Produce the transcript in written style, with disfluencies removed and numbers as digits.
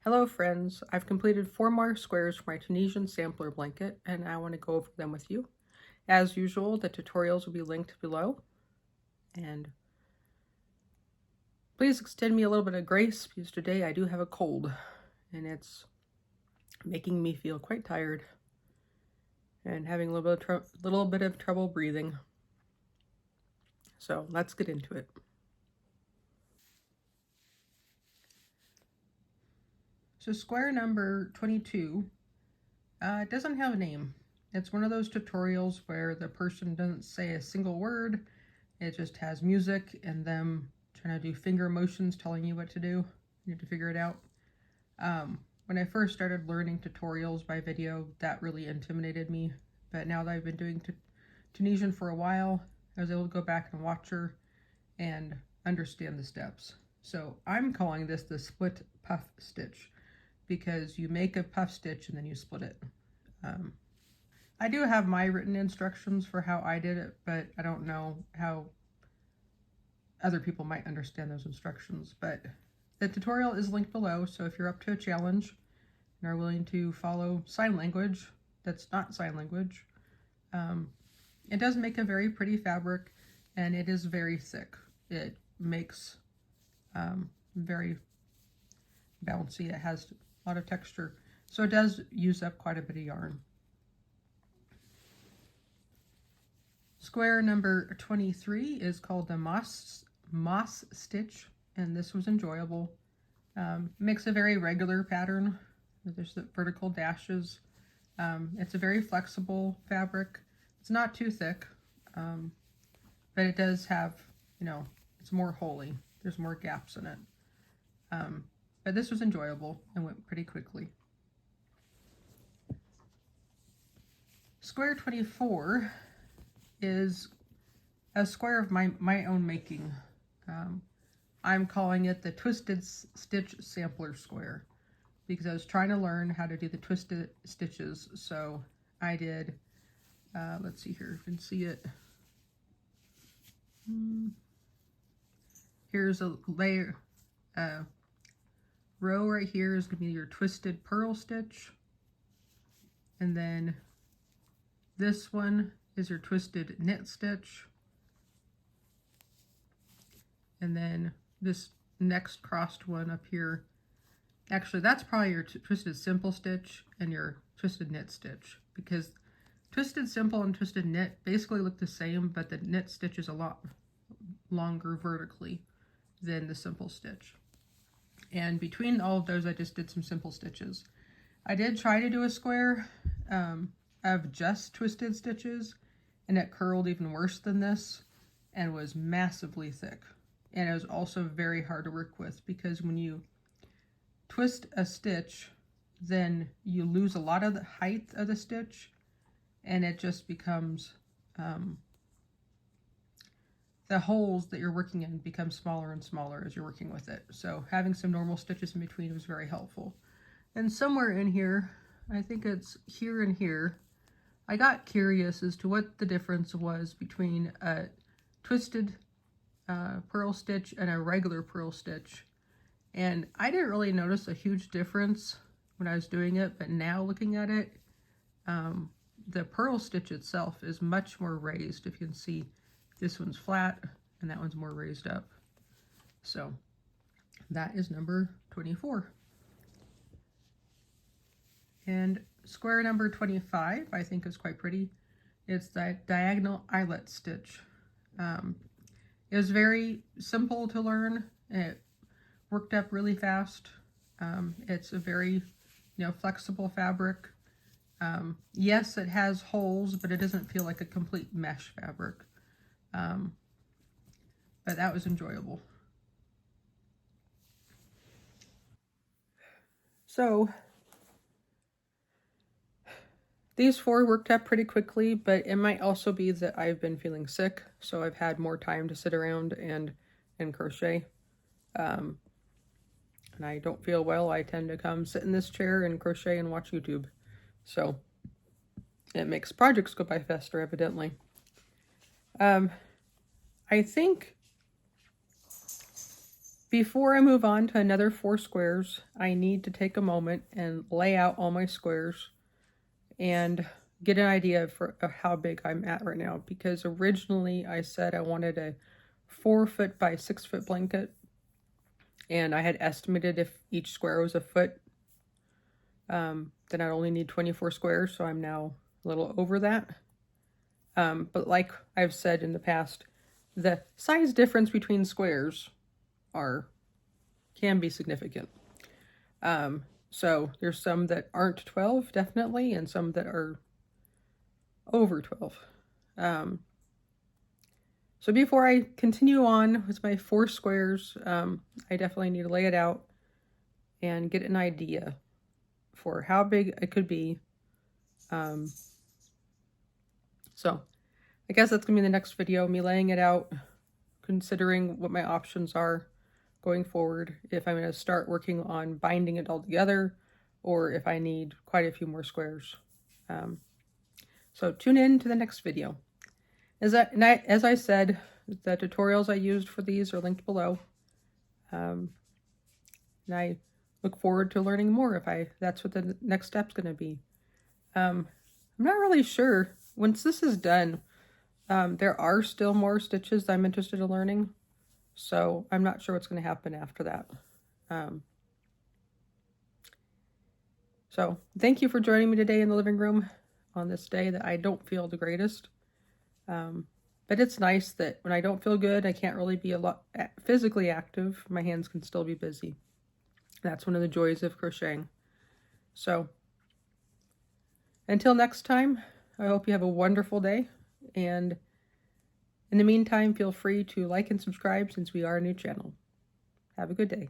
Hello friends, I've completed 4 more squares for my Tunisian sampler blanket and I want to go over them with you. As usual, the tutorials will be linked below, and please extend me a little bit of grace because today I do have a cold and it's making me feel quite tired and having a little bit of trouble breathing. So let's get into it. So square number 22 doesn't have a name. It's one of those tutorials where the person doesn't say a single word. It just has music and them trying to do finger motions telling you what to do. You have to figure it out. When I first started learning tutorials by video, that really intimidated me. But now that I've been doing Tunisian for a while, I was able to go back and watch her and understand the steps. So I'm calling this the split puff stitch, because you make a puff stitch and then you split it. I do have my written instructions for how I did it, but I don't know how other people might understand those instructions. But the tutorial is linked below, so if you're up to a challenge and are willing to follow sign language that's not sign language, it does make a very pretty fabric, and it is very thick. It makes very bouncy. It has a lot of texture, so it does use up quite a bit of yarn. Square number 23 is called the moss stitch, and this was enjoyable. Makes a very regular pattern. There's the vertical dashes. It's a very flexible fabric. It's not too thick, but it does have, it's more holy. There's more gaps in it. But this was enjoyable and went pretty quickly. Square 24 is a square of my own making. I'm calling it the Twisted Stitch Sampler Square because I was trying to learn how to do the twisted stitches. So I did, let's see here if you can see it. Here's a layer, row right here is going to be your twisted purl stitch, and then this one is your twisted knit stitch, and then this next crossed one up here, actually that's probably your twisted simple stitch and your twisted knit stitch, because twisted simple and twisted knit basically look the same, but the knit stitch is a lot longer vertically than the simple stitch. And between all of those, I just did some simple stitches. I did try to do a square of just twisted stitches, and it curled even worse than this and was massively thick. And it was also very hard to work with, because when you twist a stitch, then you lose a lot of the height of the stitch, and it just becomes, the holes that you're working in become smaller and smaller as you're working with it. So having some normal stitches in between was very helpful. And somewhere in here, I think it's here and here, I got curious as to what the difference was between a twisted purl stitch and a regular purl stitch. And I didn't really notice a huge difference when I was doing it, but now looking at it, the purl stitch itself is much more raised. If you can see, this one's flat and that one's more raised up. So that is number 24. And square number 25, I think, is quite pretty. It's the diagonal eyelet stitch. It was very simple to learn. It worked up really fast. It's a very, flexible fabric. Yes, it has holes, but it doesn't feel like a complete mesh fabric. But that was enjoyable. So these 4 worked up pretty quickly, but it might also be that I've been feeling sick, so I've had more time to sit around and crochet. And I don't feel well, I tend to come sit in this chair and crochet and watch YouTube. So it makes projects go by faster, evidently. I think before I move on to another 4 squares, I need to take a moment and lay out all my squares and get an idea of how big I'm at right now, because originally I said I wanted a 4-foot by 6-foot blanket, and I had estimated if each square was a foot, then I only need 24 squares, so I'm now a little over that. But like I've said in the past, the size difference between squares can be significant. So there's some that aren't 12, definitely, and some that are over 12. So before I continue on with my 4 squares, I definitely need to lay it out and get an idea for how big it could be. So I guess that's going to be the next video, me laying it out, considering what my options are going forward, if I'm going to start working on binding it all together, or if I need quite a few more squares. So tune in to the next video. As I said, the tutorials I used for these are linked below. And I look forward to learning more if that's what the next step's going to be. I'm not really sure. Once this is done, there are still more stitches I'm interested in learning, so I'm not sure what's going to happen after that. So thank you for joining me today in the living room on this day that I don't feel the greatest. But it's nice that when I don't feel good, I can't really be a lot physically active. My hands can still be busy. That's one of the joys of crocheting. So until next time, I hope you have a wonderful day. And in the meantime, feel free to like and subscribe since we are a new channel. Have a good day.